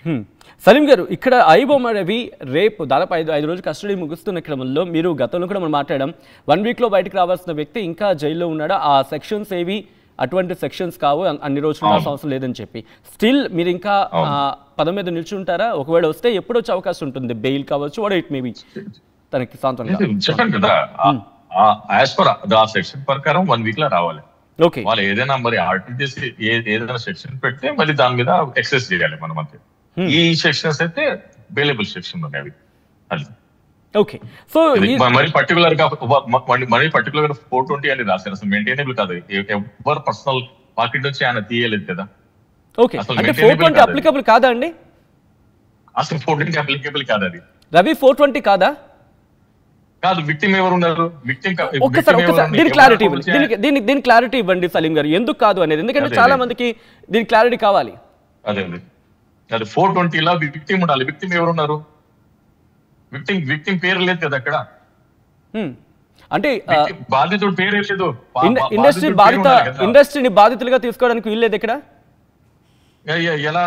హ్మ్. సలీం గారు, ఇక్కడ ఐబొమ్మ రవి రేపు దాదాపు 5 రోజులు కస్టడీ ముగుస్తున్న క్రమంలో మీరు గతంలో కూడా మనం మాట్లాడాం, 1 వీక్లో బయటకు రావాల్సిన వ్యక్తి ఇంకా జైల్లో ఉన్నాడు, ఆ సెక్షన్స్ ఏవి అటువంటి సెక్షన్స్ కావు, అన్ని రోజులు ఉండాల్సిన అవసరం లేదని చెప్పి స్టిల్ మీరు ఇంకా పదం మీద నిల్చుంటారా? ఒకవేళ వస్తే ఎప్పుడు వచ్చే అవకాశం ఉంటుంది? బెయిల్ కావచ్చు, వాట్ ఇట్ మేబీ తనకి చెప్పాను కదా, యాజ్ పర్ ఆ సెక్షన్ ప్రకారం 1 వీక్ లో రావాలి. ఓకే, వాళ్ళు ఏదైనా మరి ఆర్డర్ చేసి ఏదైనా సెక్షన్ పెడితే మళ్ళీ దాని మీద ఎక్సెస్ చేయాలి మనం అంతే. ఈ సెక్షన్స్ అయితే బెయిలబుల్ సెక్షన్ ఉన్నాయి అది. ఓకే, సో మరి పర్టికులర్ గా 420 అని రాశారు. అసలు మెయింటైనబుల్ కాదు, ఎవరు పర్సనల్ పాకెట్ నుంచి ఆయన తీయలేదు కదా. ఓకే, అంటే 420 అప్లికబుల్ కాదా అండి? అసలు 420 అప్లికబుల్ కాదు అది. రవి 420 కాదా? కాదు, విక్టిమ్ ఎవరు ఉన్నారు? ఒక్కసారి దీని క్లారిటీ ఇవ్వండి సలీం గారు, ఎందుకు కాదు అనేది, ఎందుకంటే చాలా మందికి దీని క్లారిటీ కావాలి. అదే 420 లో విక్టిమ్ ఉండాలి. విక్టిమ్ ఎవరు ఉన్నారు? విక్టిమ్ పేరు లేదు కదా అక్కడ. అంటే బాధితుడు పేరే లేదు. ఇండస్ట్రీని బాధితులుగా తీసుకోవడానికి వీల్లేదు ఇక్కడ. ఎలా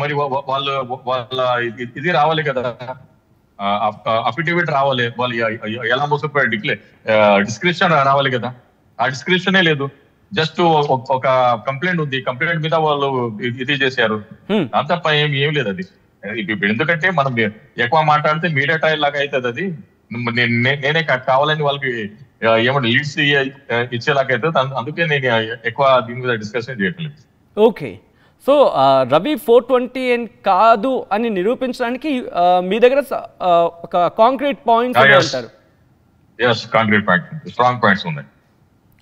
మరి వాళ్ళ ఇది రావాలి కదా, అఫిడవిట్ రావాలి, వాళ్ళు ఎలా మోసపోయారు డిస్క్రిప్షన్ రావాలి కదా. ఆ డిస్క్రిప్షనే లేదు, జస్ట్ ఒక కంప్లైంట్ ఉంది, కంప్లైంట్ మీద వాళ్ళు ఇది చేశారు, అంత తప్ప ఏం లేదు అది. ఎందుకంటే మనం ఎక్కువ మాట్లాడితే మీడియా టైర్ లాగా అవుతుంది అది. నేనే కావాలని వాళ్ళకి ఏమంటే లీడ్స్ ఇచ్చేలాగా అవుతుంది, అందుకే నేను ఎక్కువ దీని మీద డిస్కషన్ చేయట్లేదు. ఓకే, సో రవి 420 కాదు అని నిరూపించడానికి మీ దగ్గర ఒక కాంక్రీట్ పాయింట్స్ అంటారు. కాంక్రీట్ పాయింట్, స్ట్రాంగ్ పాయింట్స్ ఉన్నాయి,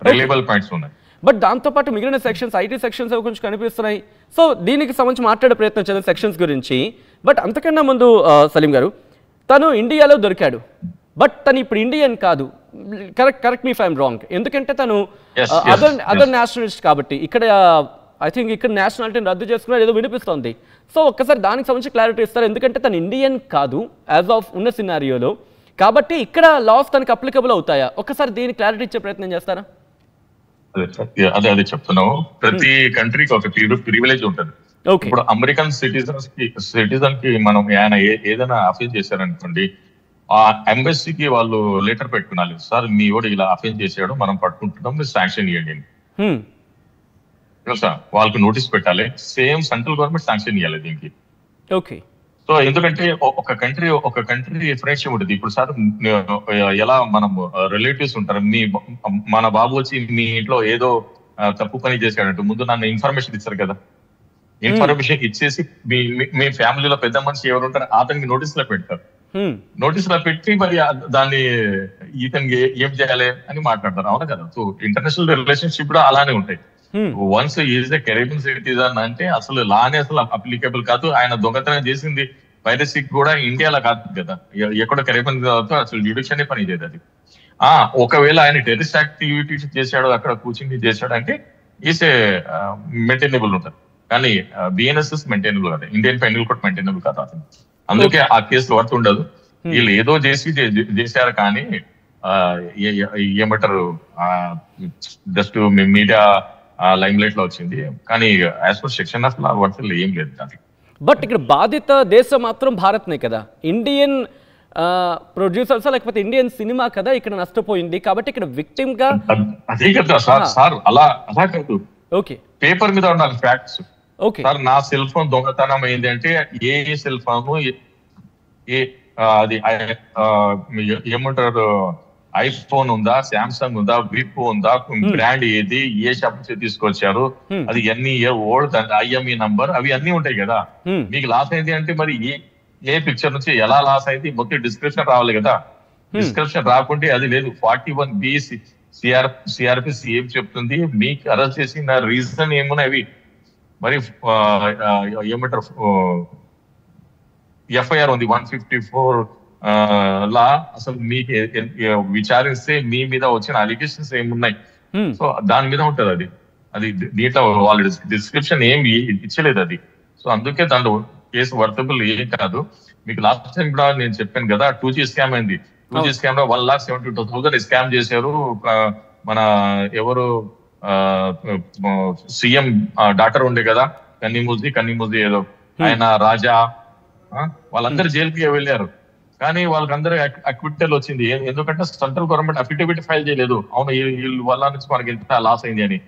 రిలయబుల్ పాయింట్స్ ఉన్నాయి. బట్ దాంతోపాటు మిగిలిన సెక్షన్స్, ఐటీ సెక్షన్స్ అవి కొంచెం కనిపిస్తున్నాయి. సో దీనికి సంబంధించి మాట్లాడే ప్రయత్నం చేద్దాం సెక్షన్స్ గురించి. బట్ అంతకన్నా ముందు సలీం గారు, తను ఇండియాలో దొరికాడు, బట్ తను ఇప్పుడు ఇండియన్ కాదు. Correct me if I'm wrong, ఎందుకంటే తను అదర్ నేషనలిస్ట్ కాబట్టి ఇక్కడ ఐ థింక్ ఇక్కడ నేషనాలిటీని రద్దు చేసుకున్నారు ఏదో వినిపిస్తోంది. సో ఒక్కసారి దానికి సంబంధించి క్లారిటీ ఇస్తారు, ఎందుకంటే తను ఇండియన్ కాదు యాజ్ ఆఫ్ ఉన్న సినారియోలో, కాబట్టి ఇక్కడ లాస్ తనకి అప్లికబుల్ అవుతాయా? ఒక్కసారి దీని క్లారిటీ ఇచ్చే ప్రయత్నం చేస్తారా? అదే చెప్తున్నావు, ప్రతి కంట్రీకి ఒక ప్రివిలేజ్ ఉంటుంది. ఇప్పుడు అమెరికన్ సిటిజన్ కి మనం ఆయన ఏదైనా అఫెన్స్ చేశారనుకోండి, ఆ ఎంబసీకి వాళ్ళు లెటర్ పెట్టుకున్నారు, సార్ మీ వాడు ఇలా అఫెన్స్ చేశాడు, మనం పట్టుకుంటున్నాం, మీరు శాంక్షన్ ఇవ్వండి తెలుసా. వాళ్ళకి నోటీస్ పెట్టాలి, సేమ్ సెంట్రల్ గవర్నమెంట్ శాంక్షన్ ఇవ్వాలి దీనికి. ఓకే, సో ఎందుకంటే ఒక కంట్రీ ఫ్రెండ్షిప్ ఉంటుంది. ఇప్పుడు సార్ ఎలా మనం రిలేటివ్స్ ఉంటారు, మన బాబు వచ్చి మీ ఇంట్లో ఏదో తప్పు పని చేశాడంటే ముందు నన్ను ఇన్ఫర్మేషన్ ఇచ్చారు కదా, ఇన్ఫర్మేషన్ ఇచ్చేసి మీ ఫ్యామిలీలో పెద్ద మనిషి ఎవరు ఉంటారు అతనికి నోటీస్ లో పెడతారు. నోటీస్ లో పెట్టి మరి దాన్ని ఇతనికి ఏం చేయాలి అని మాట్లాడతారు, అవునా కదా. సో ఇంటర్నేషనల్ రిలేషన్షిప్ కూడా అలానే ఉంటాయి. Once is a Caribbean citizen అంటే అసలు లానే అసలు అప్లికేబుల్ కాదు. ఆయన దొంగతనం చేసింది పైరసీకి కూడా ఇండియాలో కాదు కదా, ఎక్కడ కెరీబియన్ అసలు జ్యుడిషియల్ పని చేయదు అది. ఒకవేళ ఆయన టెర్రరిస్ట్ యాక్టివిటీస్ చేశాడు, అక్కడ కూర్చుని చేశాడు అంటే ఈస్ ఏ మెయింటైనబుల్ ఉంటుంది. కానీ బిఎన్ఎస్ఎస్ మెయింటైనబుల్ కాదు, ఇండియన్ పెనల్ కోడ్ మెయింటైనబుల్ కాదు అతను. అందుకే ఆ కేసులో వర్త్ ఉండదు. వీళ్ళు ఏదో చేశారు కానీ ఏమంటారు, జస్ట్ మీడియా లైమ్ లైట్ లో వచ్చింది, కానీ as per section of law worth ఏం లేదు దానికి. బట్ ఇక్కడ బాధిత దేశం మాత్రం భారత్నే కదా, ఇండియన్ ప్రొడ్యూసర్స్ లేకపోతే ఇండియన్ సినిమా కదా ఇక్కడ నష్టపోయింది, కాబట్టి ఇక్కడ విక్టిమ్ గా అదే కదా సార్ అలా కాదు. ఓకే, పేపర్ మీద ఉండాలి ఫ్యాక్ట్స్. ఓకే సార్, నా సెల్ ఫోన్ దొంగతనం అయింది అంటే ఏ సెల్ ఫోన్ అది ఏమంటారు, ఐఫోన్ ఉందా, శాంసంగ్ ఉందా, వివో ఉందా, బ్రాండ్ ఏది, ఏ షాప్ నుంచి తీసుకొచ్చారు, అది ఎన్ని ఇయర్ ఓల్డ్, దాని ఐఎంఈ నంబర్, అవి అన్ని ఉంటాయి కదా. మీకు లాస్ అయింది అంటే మరి ఏ పిక్చర్ నుంచి ఎలా లాస్ అయింది మొత్తం డిస్క్రిప్షన్ రావాలి కదా. డిస్క్రిప్షన్ రాకుంటే అది లేదు. 41B సిఆర్పిసి ఏం చెప్తుంది, మీకు అరెస్ట్ చేసిన రీజన్ ఏమున్నాయి అవి మరి ఏమంటారు, ఎఫ్ఐఆర్ ఉంది 154 లా. అసలు మీకు విచారిస్తే మీ మీద వచ్చిన అలిగేషన్స్ ఏమున్నాయి, సో దాని మీద ఉంటది అది దీంట్లో వాళ్ళు డిస్క్రిప్షన్ ఏం ఇచ్చలేదు అది. సో అందుకే దాంట్లో కేసు వర్తబుల్ ఏం కాదు. మీకు లాస్ట్ టైం కూడా నేను చెప్పాను కదా, 2G స్కామ్ అయింది. 2G స్కామ్ లో 1,72,000 స్కామ్ చేశారు. మన ఎవరు సీఎం డాక్టర్ ఉండే కదా, కన్నీమూసి ఏదో, ఆయన రాజా వాళ్ళందరూ జైలుకి వెళ్ళారు. కానీ వాళ్ళకందరూ అక్విటల్ వచ్చింది. ఎందుకంటే సెంట్రల్ గవర్నమెంట్ అఫిడవిట్ ఫైల్ చేయలేదు, అవును వీళ్ళ వల్ల నుంచి మనకి ఎంత లాస్ అయింది అని.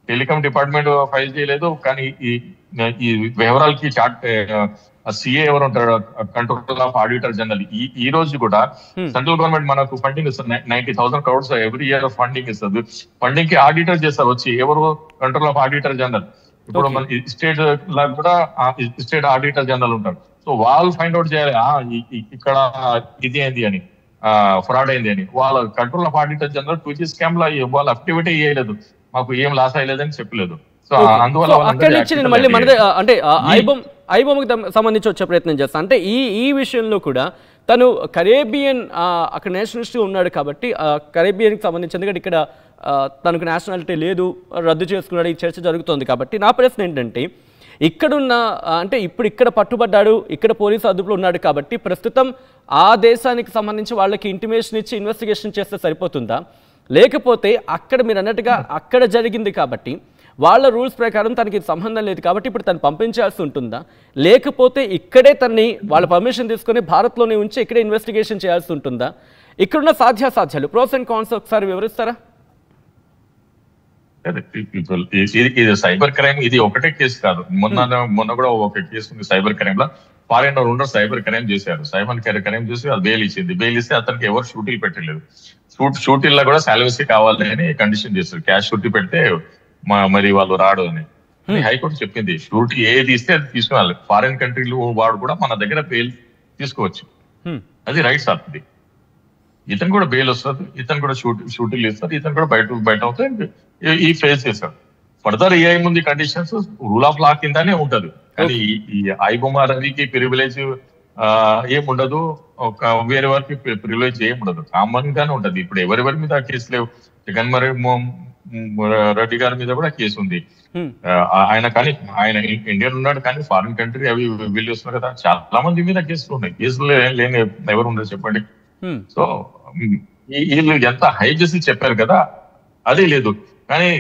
టెలికాం డిపార్ట్మెంట్ ఫైల్ చేయలేదు. కానీ ఈ వివరాలకి చార్ట్ సిఏ ఎవరు ఉంటారు, కంట్రోల్ ఆఫ్ ఆడిటర్ జనరల్, ఈ రోజు కూడా సెంట్రల్ గవర్నమెంట్ మనకు ఫండింగ్ ఇస్తుంది 90,000 crores ఎవ్రీ ఇయర్ ఫండింగ్ ఇస్తుంది. ఫండింగ్ కి ఆడిటర్ చేస్తారు వచ్చి, ఎవరు కంట్రోల్ ఆఫ్ ఆడిటర్ జనరల్. ఇప్పుడు మన స్టేట్ లా కూడా స్టేట్ ఆడిటర్ జనరల్ ఉంటారు. సో వాళ్ళు ఫైండ్ అవుట్ చేయాలి ఇక్కడ ఇది అయింది అని, ఫ్రాడ్ అయింది అని. వాళ్ళ control of auditor general 2G scam లో వాళ్ళు అఫిడవిట్ చేయలేదు, మాకు ఏం లాస్ అయ్యలేదని చెప్పలేదు. సో అందువల్ల అక్కడి నుంచి నేను మళ్ళీ మనదే అంటే ఐబొమ్మకి సంబంధించి వచ్చే ప్రయత్నం చేస్తాను. అంటే ఈ విషయంలో కూడా తను కరేబియన్ అక్కడ నేషనలిస్ట్గా ఉన్నాడు కాబట్టి కరేబియన్కి సంబంధించి, ఎందుకంటే ఇక్కడ తనకు నేషనాలిటీ లేదు, రద్దు చేసుకున్నాడు, ఈ చర్చ జరుగుతోంది. కాబట్టి నా ప్రశ్న ఏంటంటే, ఇక్కడున్న అంటే ఇప్పుడు ఇక్కడ పట్టుబడ్డాడు, ఇక్కడ పోలీసు అదుపులో ఉన్నాడు కాబట్టి ప్రస్తుతం ఆ దేశానికి సంబంధించి వాళ్ళకి ఇంటిమేషన్ ఇచ్చి ఇన్వెస్టిగేషన్ చేస్తే సరిపోతుందా, లేకపోతే అక్కడ మీరు అన్నట్టుగా అక్కడ జరిగింది కాబట్టి వాళ్ళ రూల్స్ ప్రకారం తనకి సంబంధం లేదు కాబట్టి ఇప్పుడు తను పంపించాల్సి ఉంటుందా, లేకపోతే ఇక్కడే తన్ని వాళ్ళ పర్మిషన్ తీసుకొని భారత్లోనే ఉంచి ఇక్కడే ఇన్వెస్టిగేషన్ చేయాల్సి ఉంటుందా? ఇక్కడున్న సాధ్యాసాధ్యాలు ప్రోస్ అండ్ కాన్స్ ఒకసారి వివరిస్తారా? ఇది సైబర్ క్రైమ్, ఇది ఒకటే కేసు కాదు. మొన్న కూడా ఒక కేసు ఉంది సైబర్ క్రైమ్ లో. ఫారెన్ ఉండరు సైబర్ క్రైమ్ చేశారు, సైబర్ క్రైమ్ చేసి అది బెయిల్ ఇచ్చింది. బెయిల్ ఇస్తే అతనికి ఎవరు షూటీలు పెట్టలేదు. షూటీల్లో కూడా సాలరీస్ కావాలి అని కండిషన్ చేస్తారు, క్యాష్ షూటీ పెడితే మరి వాళ్ళు రాడు అని హైకోర్టు చెప్పింది. షూరిటీ ఏది ఇస్తే అది తీసుకురాలి. ఫారిన్ కంట్రీలు వాడు కూడా మన దగ్గర బెయిల్ తీసుకోవచ్చు, అది రైట్ సార్. అది ఇతను కూడా బెయిల్ వస్తుంది, ఇతను కూడా షూటీలు ఇస్తారు, ఇతను కూడా బయట అవుతాయి, ఈ ఫేస్ చేస్తారు. ఫర్దర్ ఏముంది కండిషన్స్ రూల్ ఆఫ్ లా కిందనే ఉంటది. కానీ ఈ ఐబొమ్మ రవికి ప్రివిలేజ్ ఏముండదు, ఒక వేరే వారికి ప్రివిలేజ్ ఏముండదు, కామన్ గానే ఉంటది. ఇప్పుడు ఎవరెవరి మీద కేసు లేవు, జగన్మోహన్ రెడ్డి గారి మీద కూడా కేసు ఉంది. ఆయన కానీ ఆయన ఇండియన్ ఉన్నాడు కానీ ఫారిన్ కంట్రీ అవి వీళ్ళు వస్తున్నారు కదా, చాలా మంది మీద కేసులు ఉన్నాయి. కేసులు లేని ఎవరు ఉండదు చెప్పండి. సో వీళ్ళు ఎంత హై చేసి చెప్పారు కదా, అదే లేదు. కానీ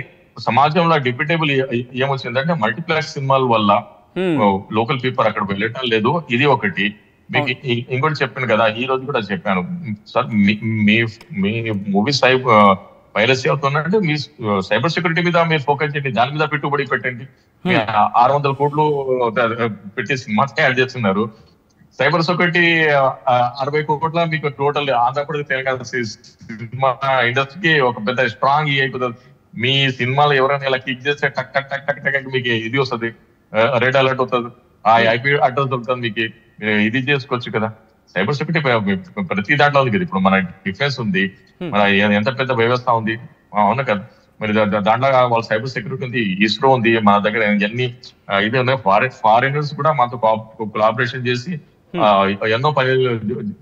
సమాజంలో డిబేటబుల్ ఏమొచ్చిందంటే మల్టీప్లెక్స్ సినిమాల వల్ల లోకల్ పీపుల్ అక్కడ వెళ్ళటం లేదు, ఇది ఒకటి. మీకు ఇంకోటి చెప్పాను కదా, ఈ రోజు కూడా చెప్పాను సార్, మీ మూవీస్ పైరసీ అవుతుందంటే మీ సైబర్ సెక్యూరిటీ మీద మీరు ఫోకస్ చేయండి, దాని మీద పెట్టుబడి పెట్టండి. 600 కోట్లు పెట్టి సినిమా తయారు చేస్తున్నారు. సైబర్ సెక్యూరిటీ 60 కోట్ల మీకు టోటల్ ఆంధ్రప్రదేశ్ తెలంగాణ సినిమా ఇండస్ట్రీకి ఒక పెద్ద స్ట్రాంగ్ అయిపోతుంది. మీ సినిమాలు ఎవరైనా ఇలా క్లిక్ చేస్తే టక్ టక్ టక్ టక్ టక్ మీకు ఇది వస్తుంది, రెడ్ అలర్ట్ అవుతుంది, ఆ ఐపీ అడ్రస్ దొరుకుతుంది, మీకు ఇది చేసుకోవచ్చు కదా. సైబర్ సెక్యూరిటీ ప్రతి దాంట్లో ఉంది కదా. ఇప్పుడు మన డిఫెన్స్ ఉంది, మన ఎంత పెద్ద వ్యవస్థ ఉంది, అవును కదా. మరి దాంట్లో వాళ్ళ సైబర్ సెక్యూరిటీ ఉంది, ఇస్రో ఉంది, మన దగ్గర ఎన్ని ఇది ఉన్నాయి. ఫారినర్స్ కూడా మనతో కొలాబరేషన్ చేసి ఎన్నో పనులు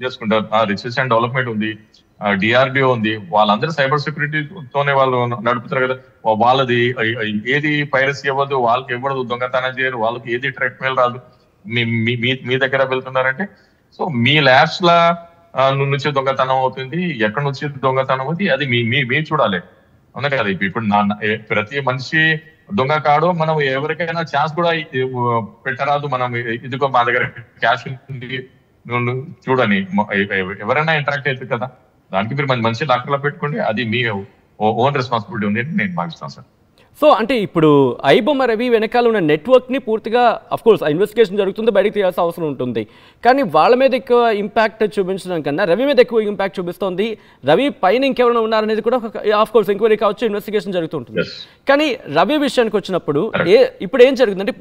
చేసుకుంటారు. రీసెర్చ్ అండ్ డెవలప్మెంట్ ఉంది, డిఆర్డిఓ ఉంది, వాళ్ళందరూ సైబర్ సెక్యూరిటీతోనే వాళ్ళు నడుపుతారు కదా. వాళ్ళది ఏది పైరసీ ఇవ్వదు, వాళ్ళకి ఇవ్వదు, దొంగతనం చేయరు, వాళ్ళకి ఏది ట్రెక్ మెయిల్ రాదు. మీ దగ్గర వెళ్తున్నారంటే సో మీ ల్యాబ్స్ లా నుంచి దొంగతనం అవుతుంది, ఎక్కడి నుంచి దొంగతనం అవుతుంది, అది మీరు చూడాలి, అవునా కదా. ఇప్పుడు ప్రతి మనిషి దొంగ కాడు, మనం ఎవరికైనా ఛాన్స్ కూడా పెట్టరాదు. మనం ఇదిగో మా దగ్గర క్యాష్ చూడని ఎవరైనా ఇంటరాక్ట్ అవుతుంది కదా, దానికి మీరు మంచి డాక్టర్లో పెట్టుకోండి, అది మీ ఓన్ రెస్పాన్సిబిలిటీ ఉంది అని నేను భావిస్తాను సార్. సో అంటే ఇప్పుడు ఐబొమ్మ రవి వెనకాల ఉన్న నెట్వర్క్ని పూర్తిగా అఫ్కోర్స్ ఇన్వెస్టిగేషన్ జరుగుతుంది, బయటకు తీయాల్సిన అవసరం ఉంటుంది. కానీ వాళ్ళ మీద ఎక్కువ ఇంపాక్ట్ చూపించడం కన్నా రవి మీద ఎక్కువ ఇంపాక్ట్ చూపిస్తోంది. రవి పైన ఇంకెవరైనా ఉన్నారనేది కూడా ఆఫ్కోర్స్ ఎంక్వైరీ కావచ్చు, ఇన్వెస్టిగేషన్ జరుగుతుంటుంది. కానీ రవి విషయానికి వచ్చినప్పుడు ఇప్పుడు ఏం జరుగుతుందంటే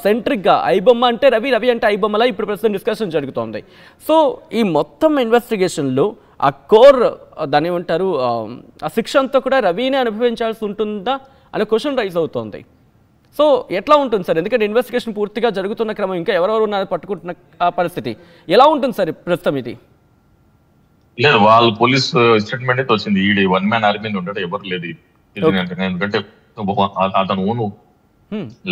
సెంట్రిక్గా ఐబొమ్మ అంటే రవి, రవి అంటే ఐబొమ్మలా ఇప్పుడు ప్రస్తుతం డిస్కషన్ జరుగుతోంది. సో ఈ మొత్తం ఇన్వెస్టిగేషన్లో ఆ కోర్ దాని ఏమంటారు ఆ శిక్ష అంతా కూడా రవినే అనుభవించాల్సి ఉంటుందా అనే క్వశ్చన్ రైజ్ అవుతోంది. సో ఎట్లా ఉంటుంది సార్? ఎందుకంటే ఇన్వెస్టిగేషన్ పూర్తిగా జరుగుతున్న క్రమం, ఇంకా ఎవరెవరు ఉన్నారో పట్టుకుంటున్న పరిస్థితి ఎలా ఉంటుంది సార్ ప్రస్తుతం? ఇది లేదు, వాళ్ళ పోలీస్ స్టేట్మెంట్ అయితే వచ్చింది, ఈ వన్ మ్యాన్ ఆర్మీ ఉండడం ఎవరు లేదు. ఎందుకంటే అతను ఓను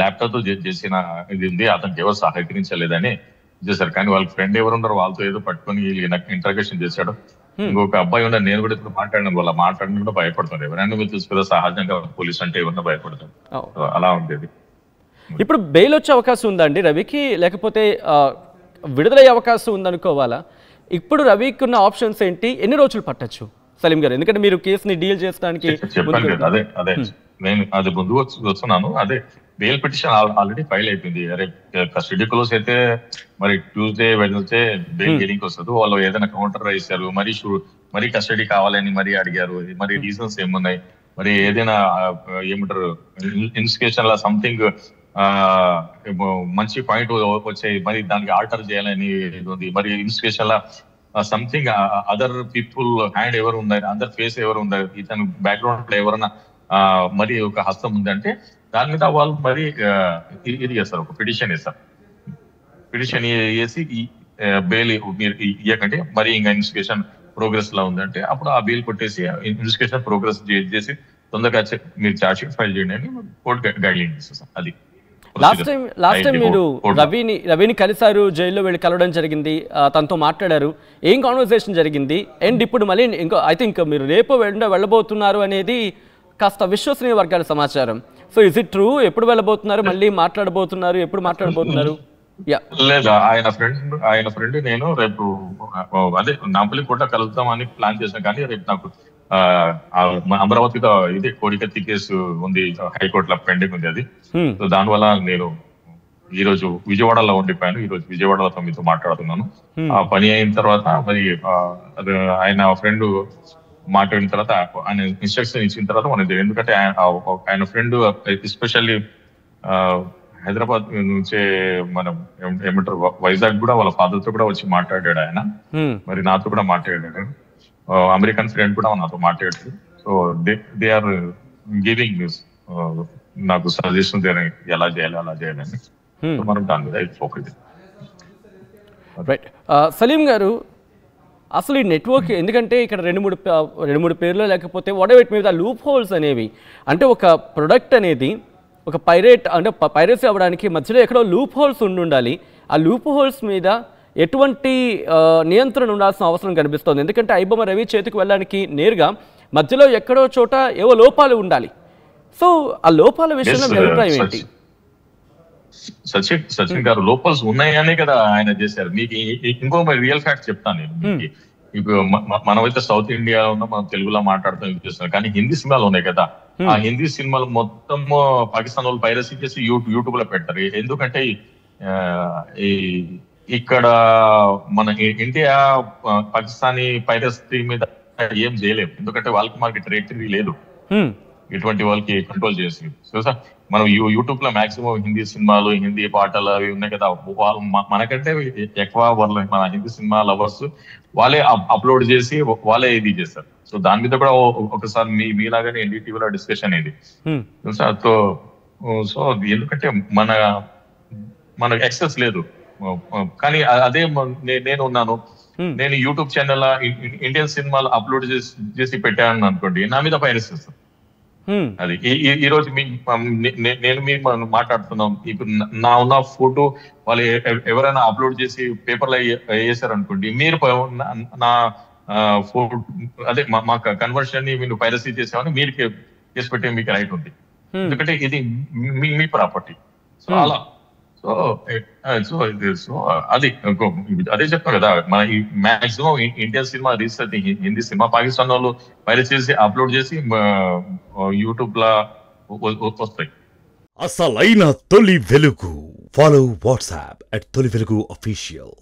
ల్యాప్టాప్ తో చేసిన ఇది ఉంది, అతనికి ఎవరు సహకరించలేదని చేశారు. కానీ వాళ్ళ ఫ్రెండ్ ఎవరు ఉన్నారు, వాళ్ళతో ఏదో పట్టుకొని ఇంటర్గేషన్ చేశాడు. ఇంకొక అబ్బాయి ఉన్నారు, నేను కూడా ఇప్పుడు మాట్లాడిన వాళ్ళ మాట్లాడిన కూడా భయపడతారు. ఎవరైనా మీరు చూసుకుంటే సహజంగా పోలీస్ అంటే ఎవరైనా భయపడతారు, అలా ఉండేది. ఇప్పుడు బెయిల్ వచ్చే అవకాశం ఉందా అండి రవికి, లేకపోతే విడుదలయ్యే అవకాశం ఉందనుకోవాలా? ఇప్పుడు రవికి ఉన్న ఆప్షన్స్ ఏంటి, ఎన్ని రోజులు పట్టచ్చు సలీం గారు? ఎందుకంటే మీరు కేసుని డీల్ చేయడానికి చెప్పాను కదా, అదే నేను అది ముందు వస్తున్నాను. అదే బెయిల్ పిటిషన్ ఆల్రెడీ ఫైల్ అయిపోయింది. అరే కస్టడీ క్లోజ్ అయితే మరి ట్యూస్డే వెడ్నెస్డే బెయిల్ గెలింగ్ వస్తుంది. వాళ్ళు ఏదైనా కౌంటర్ రాయిస్తారు, మరి కస్టడీ కావాలని మరి అడిగారు. మరి రీజన్స్ ఏమున్నాయి, మరి ఏదైనా ఏమంటారు ఇన్వెస్టిగేషన్ లా సంథింగ్ మంచి పాయింట్ వచ్చాయి, మరి దానికి ఆల్టర్ చేయాలని ఉంది. మరి ఇన్వెస్టిగేషన్ లా సంథింగ్ అదర్ పీపుల్ హ్యాండ్ ఎవరు ఉన్నారు, అదర్ ఫేస్ ఎవరు ఉన్నారు, ఇతను బ్యాక్గ్రౌండ్ లో ఎవరన్నా మరి ఒక హస్తం ఉందంటే దాని మీద వాళ్ళు మరి ఇది చేస్తారు, ఒక పిటిషన్ వేస్తారు. పిటిషన్ వేసి బెయిల్ మీరు ఇవ్వకంటే మరి ఇంకా ఇన్వెస్టిగేషన్ ప్రోగ్రెస్ లా ఉందంటే అప్పుడు ఆ బెయిల్ కొట్టేసి ఇన్వెస్టిగేషన్ ప్రోగ్రెస్ చేసి తొందరగా మీరు ఛార్జ్ షీట్ ఫైల్ చేయండి అని కోర్టు గైడ్ లైన్ ఇస్తాం. అది లాస్ట్ టైం మీరు రవిని కలిసారు, జైల్లో వెళ్ళి కలవడం జరిగింది, తనతో మాట్లాడారు, ఏం కాన్వర్సేషన్ జరిగింది? అండ్ ఇప్పుడు మళ్ళీ ఐ థింక్ మీరు రేపు వెళ్ళబోతున్నారు అనేది కాస్త విశ్వసనీయ వర్గాల సమాచారం. So is it true? ఎప్పుడు వెళ్ళబోతున్నారు, మళ్ళీ మాట్లాడబోతున్నారు, ఎప్పుడు మాట్లాడబోతున్నారు? లేదా ఆయన ఫ్రెండ్ నేను రేపు అదే నాంపల్లి కోట కలుద్దామని ప్లాన్ చేశాను, కానీ రేపు నాకు అమరావతిలో ఇది కోడికత్తి కేసు ఉంది, హైకోర్టులో పెండింగ్ ఉంది. అది సో దానివల్ల నేను ఈ రోజు విజయవాడలో ఉండిపోయాను. ఈ రోజు విజయవాడలో మీతో మాట్లాడుతున్నాను. ఆ పని అయిన తర్వాత మరి ఆయన ఫ్రెండ్ మాట్లాడిన తర్వాత ఆయన ఇన్స్ట్రక్షన్ ఇచ్చిన తర్వాత మనకి, ఎందుకంటే ఆయన ఫ్రెండ్ ఎస్పెషల్లీ హైదరాబాద్ నుంచే మనం ఏమంటారు వైజాగ్ కూడా వాళ్ళ ఫాదర్ తో కూడా వచ్చి మాట్లాడాడు ఆయన, మరి నాతో కూడా మాట్లాడాడు. అమెరికన్ ఫ్రెండ్ కూడా నాతో మాట్లాడాడు. So they are giving news నాకు సజెషన్ ఎలా చేయాలి అలా చేయాలని. మనం దాని మీద ఫోకస్. రైట్ సలీం గారు, అసలు ఈ నెట్వర్క్ ఎందుకంటే ఇక్కడ రెండు మూడు పేర్లు లేకపోతే వాట్ మీద లూప్ హోల్స్ అనేవి, అంటే ఒక ప్రొడక్ట్ అనేది ఒక పైరసీ అవ్వడానికి మధ్యలో ఎక్కడో లూప్ హోల్స్ ఉండాలి. ఆ లూప్ హోల్స్ మీద ఎటువంటి నియంత్రణ ఉండాల్సిన అవసరం కనిపిస్తోంది. ఎందుకంటే ఐబొమ్మ రవి చేతికి వెళ్ళడానికి నేరుగా మధ్యలో ఎక్కడో చోట ఏవో లోపాలు ఉండాలి. సో ఆ లోపాల విషయంలో మీ అభిప్రాయం ఏంటి? సచిన్ గారు, లోపల్స్ ఉన్నాయనే కదా ఆయన చేశారు. మీకు ఇంకో రియల్ ఫ్యాక్ట్ చెప్తాను నేను. ఇప్పుడు మనమైతే సౌత్ ఇండియాలో ఉన్నా, మనం తెలుగులో మాట్లాడుతాం చేస్తున్నాం, కానీ హిందీ సినిమాలు ఉన్నాయి కదా, ఆ హిందీ సినిమాలు మొత్తం పాకిస్తాన్ వాళ్ళు పైరసీ చేసి యూట్యూబ్ లో పెట్టారు. ఎందుకంటే ఇక్కడ మన ఇండియా పాకిస్తానీ పైరసీ మీద ఏం చేయలేము, ఎందుకంటే వాళ్ళకి మనకి టెరిటరీ లేదు ఇటువంటి వాళ్ళకి కంట్రోల్ చేసి. సో సార్ మనం యూట్యూబ్ లో మాక్సిమం హిందీ సినిమాలు, హిందీ పాటలు అవి ఉన్నాయి కదా, వాళ్ళు మనకంటే ఎక్కువ వాళ్ళు మన హిందీ సినిమా లవర్స్ వాళ్ళే అప్లోడ్ చేసి వాళ్ళే ఇది చేస్తారు. సో దాని మీద కూడా ఒకసారి మీలాగానే ఎన్డీటీవీలో డిస్కషన్ ఇది సార్. సో ఎందుకంటే మన యాక్సెస్ లేదు, కానీ అదే నేను ఉన్నాను, నేను యూట్యూబ్ ఛానల్ ఇండియన్ సినిమాలు అప్లోడ్ చేసి పెట్టాను అనుకోండి, నా మీద పైరసీ చేస్తాను. అది ఈ రోజు నేను మీరు మాట్లాడుతున్నాం, ఇప్పుడు నా ఉన్న ఫోటో వాళ్ళు ఎవరైనా అప్లోడ్ చేసి పేపర్లో వేసారు అనుకోండి, మీరు నా ఫోటో అదే మా కన్వర్షన్ ని మీరు పైరసీ చేసామని మీరు కేసు పెట్టే మీకు రైట్ ఉంది, ఎందుకంటే ఇది మీ ప్రాపర్టీ. సో అలా సో అది అదే చెప్తాను కదా, మన ఈ maximum Indian cinema research Hindi cinema Pakistan వాళ్ళు పైరసీ చేసి అప్లోడ్ చేసి యూట్యూబ్ లా వస్తాయి. అసలైన తొలి వెలుగు. ఫాలో వాట్సాప్ @తొలి వెలుగు official.